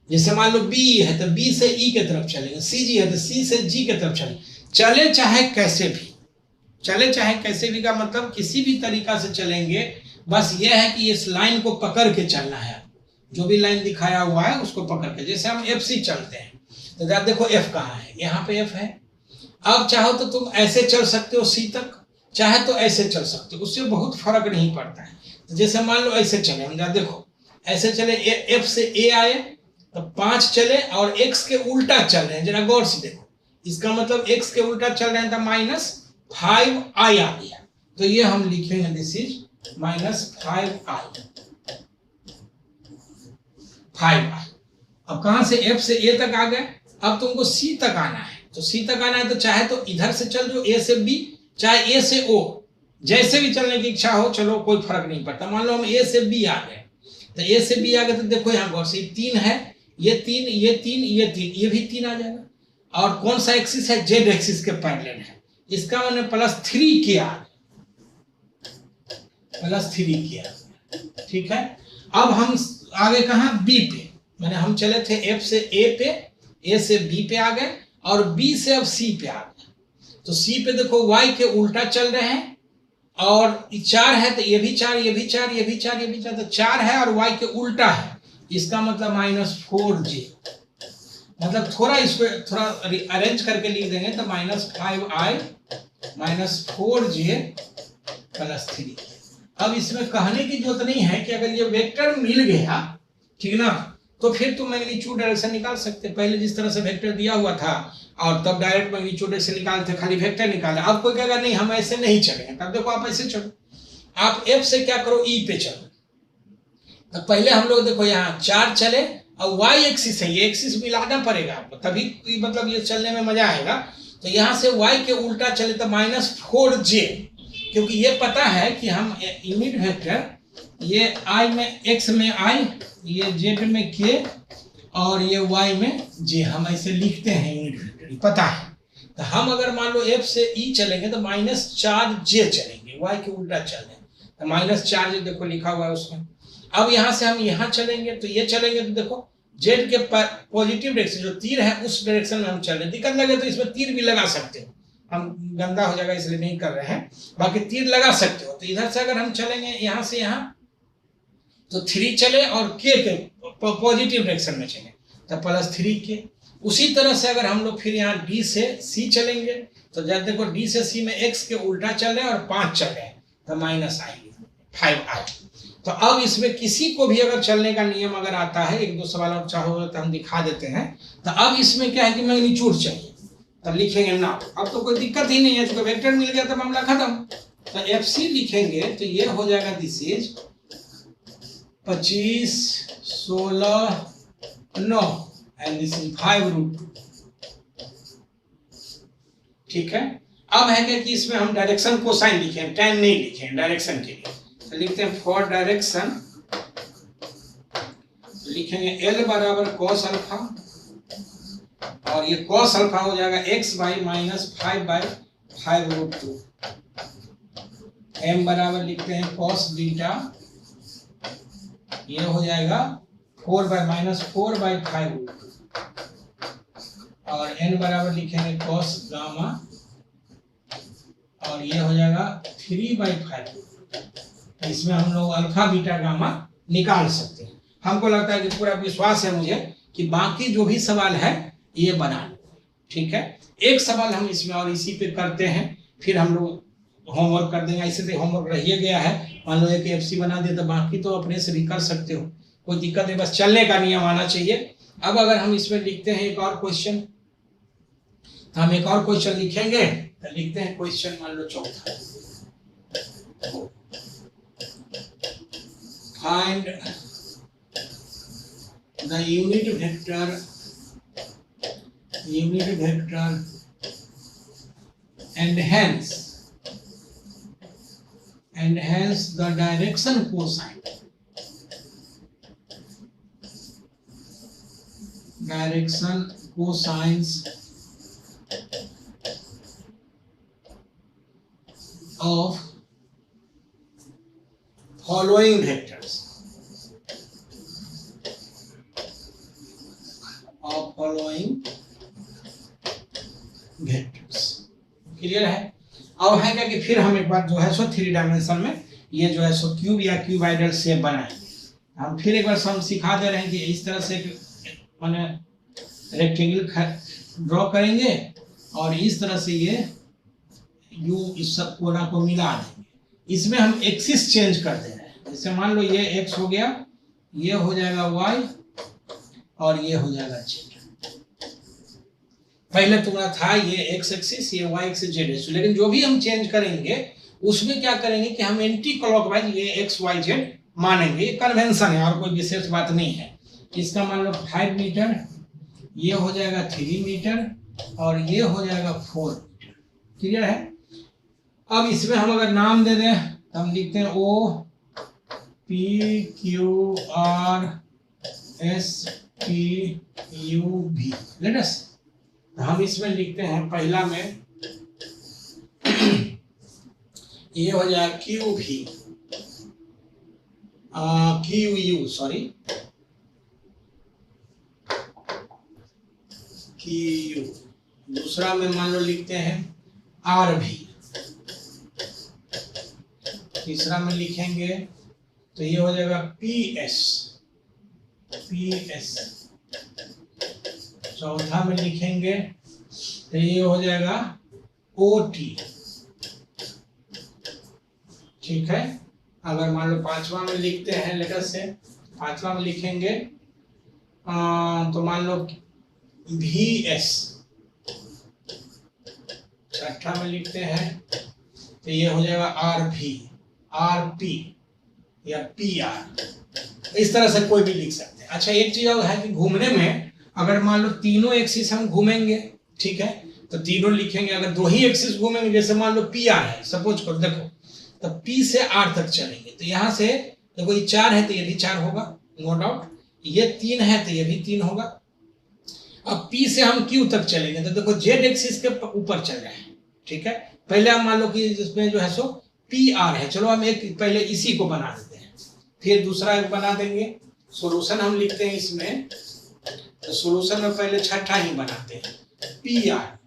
जैसे मान लो B है तो B से E के तरफ चलेंगे, CG है तो C से G के तरफ चलेंगे। चले चाहे कैसे भी, चले चाहे कैसे भी का मतलब किसी भी तरीका से चलेंगे, बस यह है कि इस लाइन को पकड़ के चलना है, जो भी लाइन दिखाया हुआ है उसको पकड़ के। जैसे हम FC चलते हैं तो जरा देखो F कहाँ है, यहाँ पे F है। अब चाहो तो तुम ऐसे चल सकते हो C तक, चाहे तो ऐसे चल सकते हो, उससे बहुत फर्क नहीं पड़ता है। तो जैसे मान लो ऐसे चले, हम जरा देखो ऐसे चले, F से A आए तो 5 चले और x के उल्टा चल रहे हैं, जरा गौर से देखो, इसका मतलब x के उल्टा चल रहे हैं तो -5i आ गया, तो ये हम लिखेंगे दिस इज -5i। अब कहां से F से A तक आ गए, अब तुमको C तक आना है, तो C तक आना है तो चाहे तो इधर से चल जो A से B, चाहे A से O, जैसे भी चलने की इच्छा हो चलो, कोई फर्क नहीं पड़ता। मान लो हम A से B आ गए, तो A से B आ गए तो देखो यहाँ गौर से 3 है, ये 3, ये 3, ये 3, ये भी 3 आ जाएगा। और कौन सा एक्सिस है, Z एक्सिस के पैरेलल है, इसका मैंने +3 किया, +3 किया, ठीक है। अब हम आगे कहाँ, B पे, मैंने हम चले थे F से A पे, A से B पे आ गए और B से अब C पे आ गए। तो C पे देखो Y के उल्टा चल रहे हैं और 4 है तो ये भी 4, ये भी 4, ये भी 4, ये भी 4, तो 4 है और Y के उल्टा है, इसका मतलब -4j। मतलब थोड़ा इसको थोड़ा अरेंज करके लिख देंगे तो -5i -4j +3। अब इसमें कहने की जरूरत नहीं है कि अगर ये वेक्टर मिल गया, ठीक ना, तो फिर तुम मैग्नीट्यूड डायरेक्शन निकाल सकते। पहले जिस तरह से वेक्टर दिया हुआ था और तब डायरेक्ट मैग्नीट्यूड डायरेक्शन निकालते, खाली वेक्टर निकाले। अब कोई कहेगा नहीं हम ऐसे नहीं चलेंगे, तब देखो आप ऐसे चलो, आप F से क्या करो, E पे चलो। तो पहले हम लोग देखो यहाँ 4 चले अब y एक्सिस है, ये एक्सिस मिलाना पड़ेगा तभी मतलब ये चलने में मजा आएगा। तो यहाँ से y के उल्टा चले तो -4j, क्योंकि ये पता है कि हम यूनिट वेक्टर ये i में x में i, ये z में k और ये y में j, हम ऐसे लिखते हैं यूनिट वेक्टर, पता है। तो हम अगर मान लो f से e चलेंगे तो -4j चलेंगे, y के उल्टा चल रहे हैं तो -4j देखो लिखा हुआ है उसमें। अब यहाँ से हम यहाँ चलेंगे तो ये चलेंगे तो देखो z के पॉजिटिव डायरेक्शन जो तीर है उस डायरेक्शन में हम चल रहे हैं। दिक्कत लगे तो इसमें तीर भी लगा सकते हो, हम गंदा हो जाएगा इसलिए नहीं कर रहे हैं, बाकी तीर लगा सकते हो। तो इधर से अगर हम चलेंगे यहाँ से यहाँ तो 3 चले और k के पॉजिटिव डायरेक्शन में चले तो +3k। उसी तरह से अगर हम लोग फिर यहाँ d से c चलेंगे तो जब देखो d से c में x के उल्टा चल रहे हैं और 5 चल रहे हैं तो -5i। तो अब इसमें किसी को भी अगर चलने का नियम अगर आता है, एक दो सवाल और चाहो तो हम दिखा देते हैं। तो अब इसमें क्या है कि मैग्नीट्यूड चाहिए, तो लिखेंगे ना, अब तो कोई दिक्कत ही नहीं है, तो वेक्टर मिल गया तो मामला खत्म। तो FC लिखेंगे तो ये हो जाएगा this is 25, 16, 9 and this is 5√2। ठीक है। अब है क्या कि इसमें हम डायरेक्शन कोसाइन लिखें, tan नहीं लिखें डायरेक्शन के लिए, तो लिखते हैं फॉर डायरेक्शन लिखेंगे L बराबर cos अल्फा और ये cos अल्फा हो जाएगा x/-5/5√2। m बराबर लिखते हैं cos बीटा, ये हो जाएगा 4/-4/5√2 और n बराबर लिखेंगे cos गामा और ये हो जाएगा 3/5। इसमें हम लोग अल्फा बीटा गामा निकाल सकते हैं। हमको लगता है कि पूरा विश्वास है मुझे कि बाकी जो भी सवाल है ये बना लो। ठीक है, एक सवाल हम इसमें और इसी पे करते हैं, फिर हम लोग होमवर्क कर देंगे। ऐसे तो होमवर्क रह गया है, मान लो एक FC बना दे तो बाकी तो अपने से भी कर सकते हो, कोई दिक्कत नहीं, बस चलने का नियम आना चाहिए। अब अगर हम इसमें लिखते हैं एक और क्वेश्चन, तो हम एक और क्वेश्चन लिखेंगे तो लिखते हैं क्वेश्चन मान लो चौथा, find the unit vector and hence the direction cosines of following vectors clear है। अब है क्या कि फिर हम एक बार जो है सो 3 डायमेंशन में ये जो है सो क्यूब या क्यूबाइडल शेप बनाएंगे। हम फिर एक बार हम सिखा दे रहे हैं कि इस तरह से माने रेक्टेंगल ड्रॉ करेंगे और इस तरह से ये यू इस सब कोना को मिला देंगे। इसमें हम एक्सिस चेंज कर दे रहे हैं, जैसे मान लो ये x हो गया, ये हो जाएगा y और ये हो जाएगा z। पहले तुम्हारा था ये x एक्सिस, ये y एक्सिस, z एक्सिस, लेकिन जो भी हम चेंज करेंगे उसमें क्या करेंगे कि हम एंटी क्लॉकवाइज ये x y z मानेंगे। ये कन्वेंशन है और कोई विशेष बात नहीं है। इसका मान लो 5 मीटर, ये हो जाएगा 3 मीटर और ये हो जाएगा 4 मीटर। क्लियर है। अब इसमें हम अगर नाम दे दें तो हम लिखते हैं O P Q R S T U V। Let's हम इसमें लिखते हैं पहला में ये हो जाएगा Q V Q U sorry Q U। दूसरा में मान लो लिखते हैं R V। तीसरा में लिखेंगे तो ये हो जाएगा PS। चौथा में लिखेंगे तो ये हो जाएगा OT। ठीक है। अगर मान लो पांचवा में लिखते हैं, लेटर से पांचवा में लिखेंगे तो मान लो VS। छठा में लिखते हैं तो ये हो जाएगा RP या PR। इस तरह से कोई भी लिख सकते हैं। अच्छा एक चीज और है कि घूमने में अगर मान लो तीनों एक्सिस हम घूमेंगे, ठीक है, तो तीनों लिखेंगे। अगर दो ही एक्सिस घूमेंगे, जैसे मान लो पी आर है, सपोज करो, देखो तो पी से आर तक चलेंगे, तो यहाँ से देखो ये 4 है तो ये भी 4 होगा, नो डाउट। ये 3 है तो ये भी 3 होगा। अब पी से हम क्यू तक चलेंगे तो देखो जेड एक्सिस के ऊपर चल रहे हैं, ठीक है। पहले हम मान लो कि इसमें जो है सो पी आर है, चलो हम एक पहले इसी को बना देते हैं, फिर दूसरा एक बना देंगे। सॉल्यूशन हम लिखते हैं इसमें, तो सॉल्यूशन में पहले छठा ही बनाते हैं, पी आर।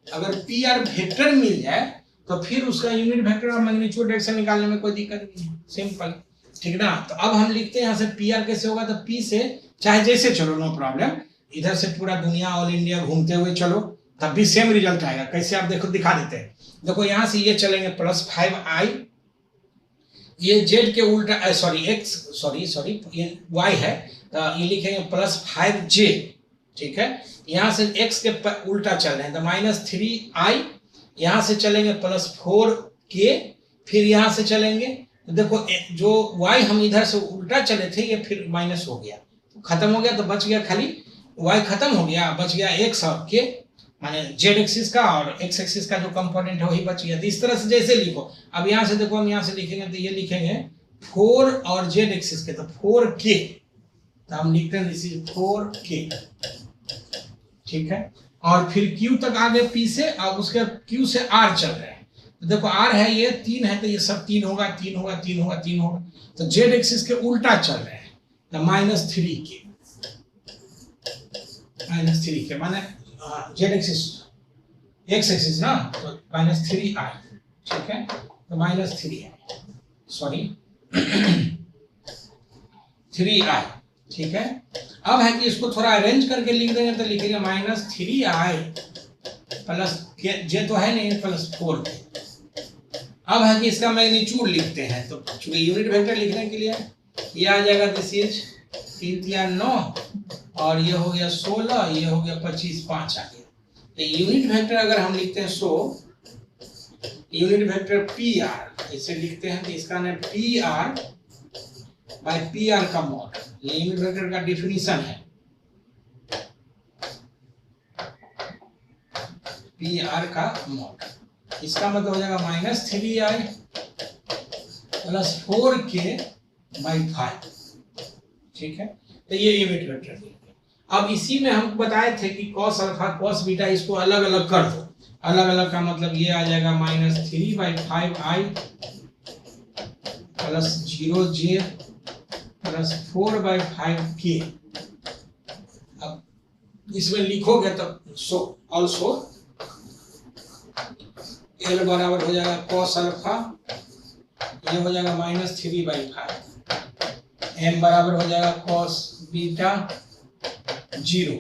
अगर पी आर वेक्टर मिल जाए तो फिर उसका यूनिट वेक्टर और मैग्नीट्यूड डायरेक्शन निकालने में कोई दिक्कत नहीं है, सिंपल, ठीक ना। तो अब हम लिखते हैं यहाँ से पी आर कैसे होगा, तो पी से चाहे जैसे चलो, नो प्रॉब्लम, इधर से पूरा दुनिया ऑल इंडिया घूमते हुए चलो तब भी सेम रिजल्ट आएगा। कैसे आप देखो, दिखा देते हैं। देखो यहाँ से ये चलेंगे +5i, ये जेड के उल्टा सॉरी ये y है, तो ये लिखेंगे +5j, ठीक है। यहाँ से x के उल्टा चल रहे हैं तो -3i, यहाँ से चलेंगे +4k, फिर यहाँ से चलेंगे तो देखो जो y हम इधर से उल्टा चले थे ये फिर माइनस हो गया, खत्म हो गया, तो बच गया खाली y, खत्म हो गया, बच गया x और k, माने जेड एक्सिस का और एक्स एक्सिस का जो कंपोनेंट है वही बच गया। तो इस तरह से जैसे लिखो, अब यहाँ से देखो हम यहाँ से लिखेंगे तो ये लिखेंगे 4 और जेड एक्सिस के तो 4k, तो हम लिखते हैं दिस इज 4k, ठीक है। और फिर q तक आ गए p से, अब उसके q से r चल रहे हैं, तो देखो r है ये 3 है तो ये सब 3 होगा, 3 होगा, 3 होगा, 3 होगा, तो जेड एक्सिस के उल्टा चल रहे हैं तो -3k, माने जेड एक्सिस एक्स एक्सिस ना, तो -3i, ठीक है, तो -3i, सॉरी 3i, ठीक है। अब है कि इसको थोड़ा अरेंज करके लिख देंगे तो लिखेंगे -3i प्लस जे तो है नहीं +4k। अब है कि इसका मैग्नीट्यूड लिखते हैं, तो चूंकि यूनिट वेक्टर लिखने के लिए ये आ जाएगा दिस इज 3 9 और ये हो गया 16, ये हो गया 25, 5 आ गया। तो यूनिट वेक्टर अगर हम लिखते हैं यूनिट वेक्टर पी आर इसे लिखते हैं, तो इसका नाम P R by P R का मॉड, ये यूनिट वेक्टर का डिफिनीशन है, पी आर का मॉड। इसका मतलब हो जाएगा -3i + 4k बाई 5, ठीक है। तो ये यूनिट वेक्टर। अब इसी में हम बताए थे कि cos अल्फा cos बीटा इसको अलग अलग कर दो, अलग अलग का मतलब ये आ जाएगा -3/5i + 0j + 4/5k। अब इसमें लिखोगे तो सो ऑल्सो L बराबर हो जाएगा cos अल्फा, ये हो जाएगा -3/5, m बराबर हो जाएगा cos बीटा 0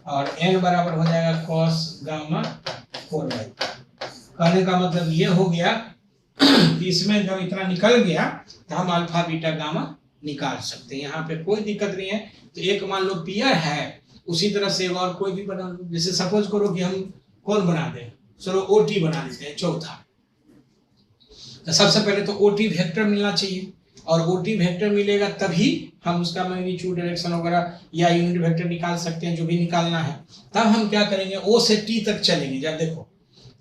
और n बराबर हो जाएगा cos गामा 4/5। कहने का मतलब ये हो गया कि इसमें जब इतना निकल गया तो हम अल्फा बीटा गामा निकाल सकते हैं, यहाँ पे कोई दिक्कत नहीं है। तो एक मान लो पी आर है, उसी तरह से और कोई भी बना लो, जैसे सपोज करो कि हम कौन बना दें, चलो ओटी बना देते हैं चौथा। तो सबसे पहले तो ओटी वेक्टर मिलना चाहिए, और ओटी वेक्टर मिलेगा तभी हम उसका मैग्नीट्यूड डायरेक्शन वगैरह या यूनिट वेक्टर निकाल सकते हैं, जो भी निकालना है। तब हम क्या करेंगे, ओ से टी तक चलेंगे। जब देखो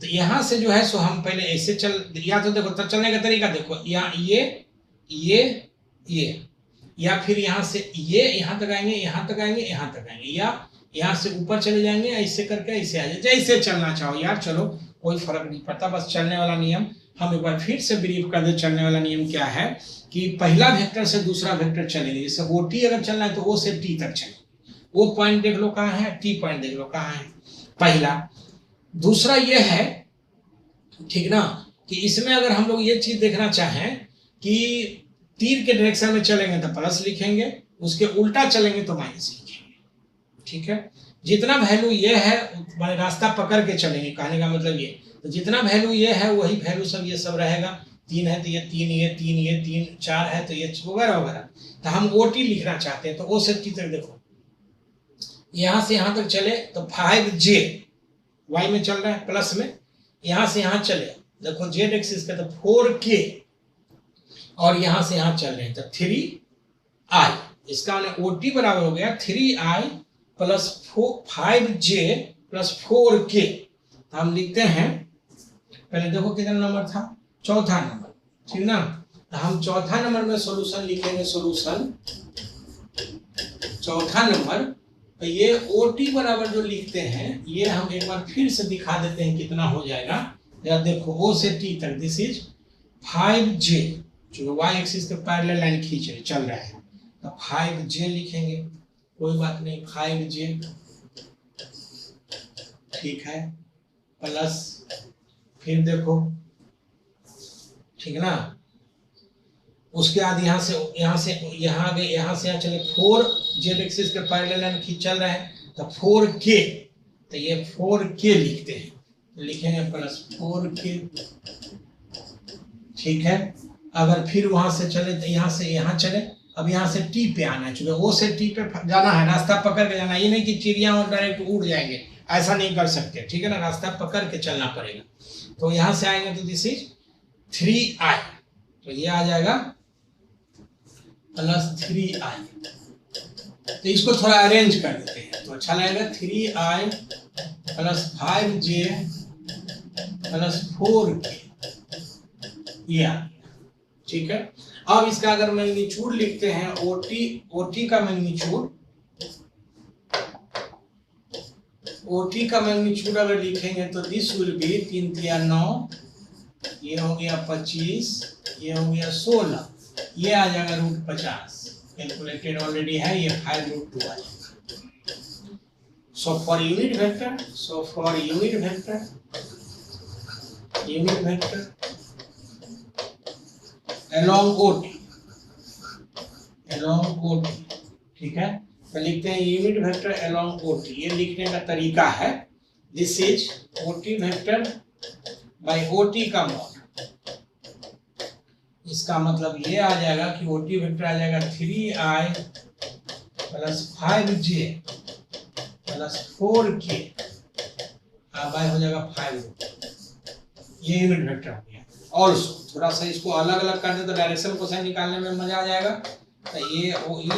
तो यहाँ से जो है सो हम पहले ऐसे चल, या तो देखो तब चलने का तरीका देखो, या ये या फिर यहाँ से ये यहाँ तक आएंगे, यहाँ तक आएंगे, यहाँ तक आएंगे, या यहाँ से ऊपर चले जाएंगे, ऐसे करके ऐसे आ जाए, जैसे चलना चाहो यार, चलो कोई फर्क नहीं पड़ता। बस चलने वाला नियम हम एक बार फिर से ब्रीफ कर दे। चलने वाला नियम क्या है कि पहला वेक्टर से दूसरा वेक्टर चलेंगे। जैसे ओ टी अगर चलना है तो ओ से टी तक चलेंगे। ओ पॉइंट देख लो कहाँ है, टी पॉइंट देख लो कहाँ है, पहला। दूसरा ये है, ठीक ना, कि इसमें अगर हम लोग ये चीज देखना चाहें कि तीर के डायरेक्शन में चलेंगे तो प्लस लिखेंगे, उसके उल्टा चलेंगे तो माइनस लिखेंगे, ठीक है। जितना वैल्यू ये है रास्ता पकड़ के चलेंगे, कहने का मतलब ये, तो जितना वैल्यू ये है वही वैल्यू सब ये सब रहेगा। 3 है तो ये 3, ये 3, ये 3, 4 है तो ये वगैरह वगैरह। तो हम ओ टी लिखना चाहते हैं तो ओ से टी तक देखो, यहाँ से यहाँ तक चले तो 5j y में चल रहा है प्लस में, यहाँ से यहाँ चले देखो जेड एक्सिस का तो 4k, और यहां से यहां चल रहे हैं, तो 3i, इसका मैंने OT बराबर हो गया 3i plus 5j plus 4k। तो हम लिखते हैं, पहले देखो कितना नंबर था, चौथा नंबर, ठीक ना। तो हम चौथा नंबर में सॉल्यूशन लिखेंगे, सॉल्यूशन चौथा नंबर। तो ये OT बराबर जो लिखते हैं ये हम एक बार फिर से दिखा देते हैं कितना हो जाएगा। या देखो O से T तक, दिस इज 5j, जो y एक्सिस के पैरेलल लाइन खींच रहे चल रहा है, तो 5j लिखेंगे, कोई बात नहीं, 5j ठीक है, प्लस फिर देखो, ठीक ना, उसके बाद यहाँ से यहाँ गए, यहाँ से यहाँ चले, 4z एक्सिस के पैरेलल लाइन खींच चल रहा है, तो 4k, तो ये 4k लिखते हैं, तो लिखेंगे प्लस 4k, ठीक है। अगर फिर वहां से चले तो यहाँ से यहाँ चले, अब यहाँ से T पे आना है, चूंकि O से T पे जाना है, रास्ता पकड़ के जाना, ये नहीं कि चिड़िया और डायरेक्ट उड़ जाएंगे, ऐसा नहीं कर सकते, ठीक है ना, रास्ता पकड़ के चलना पड़ेगा। तो यहाँ से आएंगे तो दिस इज 3i, तो ये आ जाएगा प्लस 3i। तो इसको थोड़ा अरेंज कर देते हैं तो अच्छा लगेगा, 3i plus 5j plus 4k, ये आ गया, ठीक है। अब इसका अगर मैग्नीट्यूड लिखते हैं, OT का मैग्नीट्यूड अगर लिखेंगे तो दिस विल बी 3 3 9, ये हो गया 25, ये हो गया 16, ये आ जाएगा √50, कैलकुलेटेड ऑलरेडी है, ये 5√2 आ जाएगा। So for unit vector along OT, ठीक है। तो लिखते हैं यूनिट वेक्टर along OT, ये लिखने का तरीका है, this is OT vector by OT का मॉड। इसका मतलब ये आ जाएगा कि OT वेक्टर आ जाएगा 3i plus 5j plus 4k, bye हो जाएगा 5, ये यूनिट वेक्टर हो गया। ऑल्सो थोड़ा सा इसको अलग अलग कर दे तो डायरेक्शन कोसाइन निकालने में मजा आ जाएगा। तो ये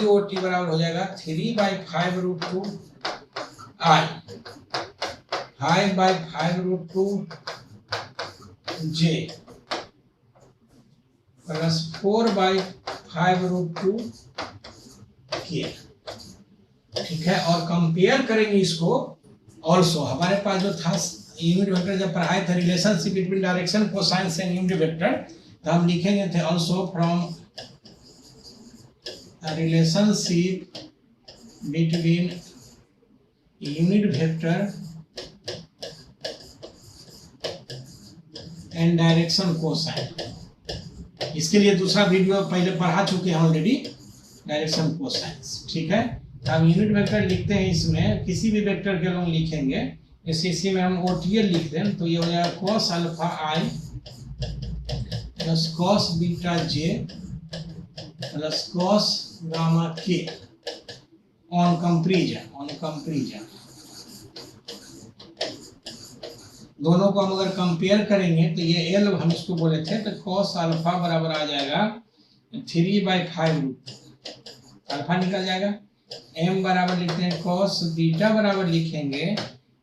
OT बराबर हो जाएगा 3/5√2 i 5/5√2 j प्लस 4/5√2 k, ठीक है। और कंपेयर करेंगे इसको, ऑल्सो हमारे पास जो था यूनिट वेक्टर जब पढ़ाए थे, relationship between direction cosine and unit vector, तो हम लिखेंगे थे also from relationship between unit vector and direction cosine. इसके लिए दूसरा वीडियो पहले पढ़ा चुके हैं ऑलरेडी, डायरेक्शन कोसाइन, ठीक है। तो हम यूनिट वेक्टर लिखते हैं, इसमें किसी भी वेक्टर के लोग लिखेंगे, जैसे इसी में हम OTL लिख दें तो ये हो जाएगा cos alpha i plus cos beta j plus cos gamma k on comparison. दोनों को हम अगर कंपेयर करेंगे तो ये L हम इसको बोले थे, तो cos अल्फा बराबर आ जाएगा 3/5√2, अल्फा निकल जाएगा। m बराबर लिखते हैं cos बीटा बराबर लिखेंगे,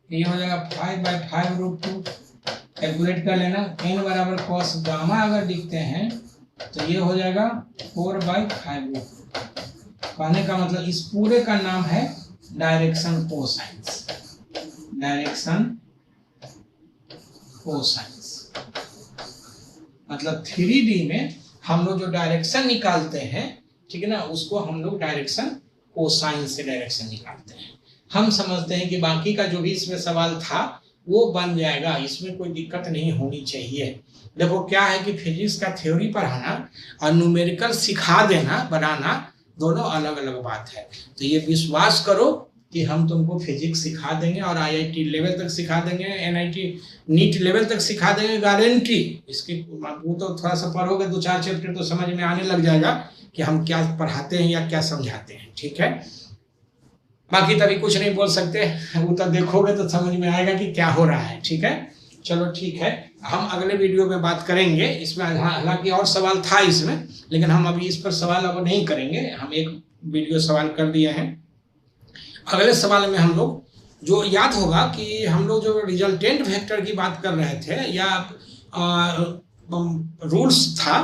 ये हो जाएगा 5/5√2, कैलकुलेट कर लेना। n बराबर cos गामा अगर लिखते हैं तो ये हो जाएगा 4/5√2। कहने का मतलब इस पूरे का नाम है डायरेक्शन कोसाइंस। मतलब 3D में हम लोग जो डायरेक्शन निकालते हैं, ठीक है ना, उसको हम लोग डायरेक्शन कोसाइन से डायरेक्शन निकालते हैं। हम समझते हैं कि बाकी का जो भी इसमें सवाल था वो बन जाएगा, इसमें कोई दिक्कत नहीं होनी चाहिए। देखो क्या है कि फिजिक्स का थ्योरी पढ़ाना और न्यूमेरिकल सिखा देना, बनाना, दोनों अलग अलग बात है। तो ये विश्वास करो कि हम तुमको फिजिक्स सिखा देंगे और IIT लेवल तक सिखा देंगे, NIT नीट लेवल तक सिखा देंगे, गारंटी इसकी। वो तो थोड़ा सा पढ़ोगे 2-4 चैप्टर तो समझ में आने लग जाएगा कि हम क्या पढ़ाते हैं या क्या समझाते हैं, ठीक है। बाकी तभी कुछ नहीं बोल सकते, वो तो देखोगे तो समझ में आएगा कि क्या हो रहा है, ठीक है। चलो ठीक है, हम अगले वीडियो में बात करेंगे इसमें। हालांकि और सवाल था इसमें, लेकिन हम अभी इस पर सवाल अब नहीं करेंगे, हम एक वीडियो सवाल कर दिए हैं। अगले सवाल में हम लोग जो याद होगा कि हम लोग जो रिजल्टेंट वेक्टर की बात कर रहे थे या रूल्स था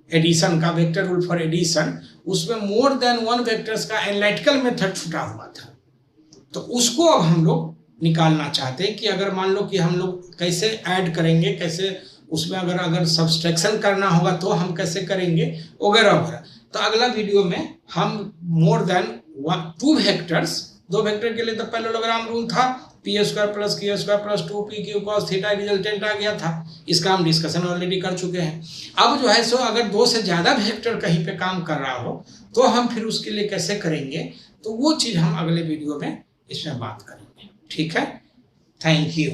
एडिशन का, वेक्टर रूल फॉर एडिशन, उसमें मोर देन वन वेक्टर्स का एनालिटिकल मेथड छुटा हुआ था। तो उसको अब हम लोग निकालना चाहते हैं कि अगर मान लो कि हम लोग कैसे ऐड करेंगे, कैसे उसमें अगर सब्सट्रैक्शन करना होगा तो हम कैसे करेंगे वगैरह वगैरह। तो अगला वीडियो में हम मोर देन टू वेक्टर्स, दो वेक्टर के लिए तो पैरेललोग्राम रूल था, P square plus Q square plus 2p q cos theta resultant आ गया था, इसका हम डिस्कशन ऑलरेडी कर चुके हैं। अब जो है सो अगर दो से ज़्यादा वेक्टर कहीं पे काम कर रहा हो तो हम फिर उसके लिए कैसे करेंगे, तो वो चीज़ हम अगले वीडियो में इसमें बात करेंगे। ठीक है, थैंक यू।